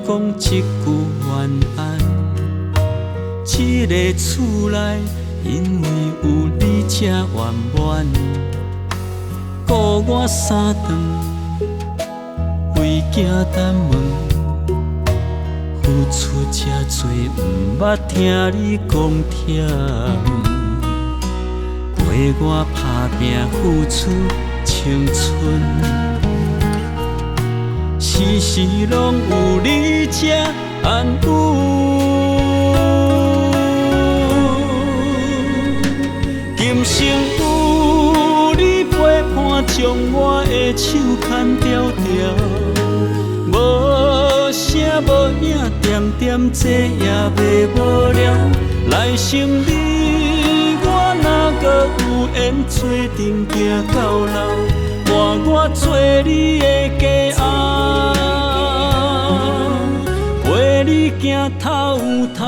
讲一句晚安。这个厝内因为有你才圆满，顾我三顿为囝等问，付出这多，毋捌听你讲忝。陪我打拼付出青春，时时拢有你这安慰。今生有你陪伴，将我的手牵条条，无声无影，点点这也袂无聊。来生你我哪个有缘做阵行到老，换我做你的家后，陪你行透透。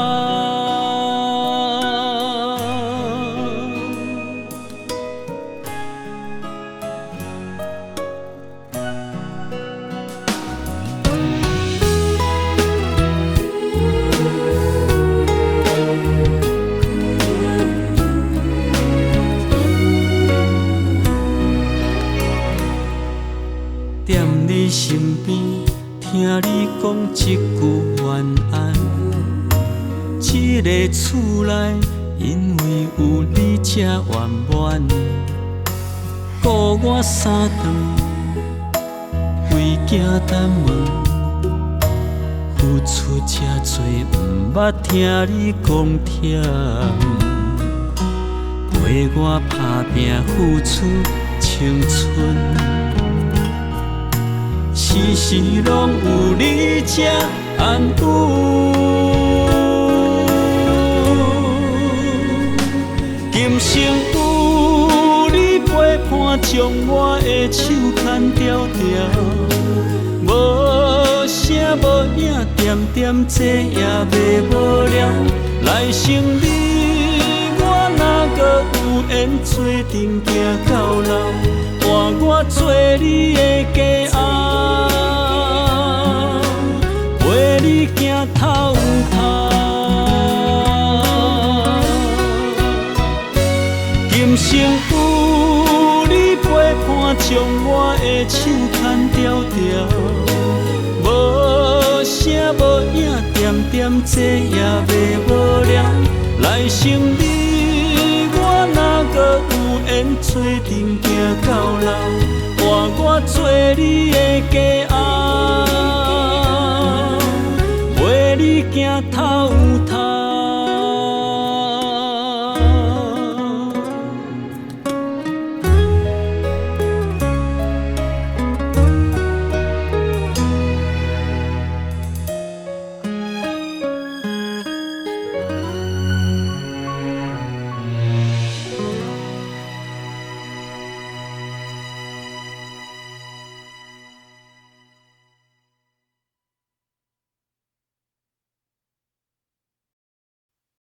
踮你身边，听你讲一句晚安。这个厝内因为有你才圆满，顾我三顿为囝等问，付出这多，毋捌听你讲忝。陪我打拼付出青春。时时拢有你这安慰，今生有你陪伴，将我的手牵条条，无声无影，点点这也袂无聊。来生你我哪个有缘做阵行到老，换我做你的家后，陪你行透透。今生有你陪伴，将我的手牵条条，无声无影，点点这也袂无聊。来生你我哪个有缘做阵行到老，换我做你的家后，陪你行透透。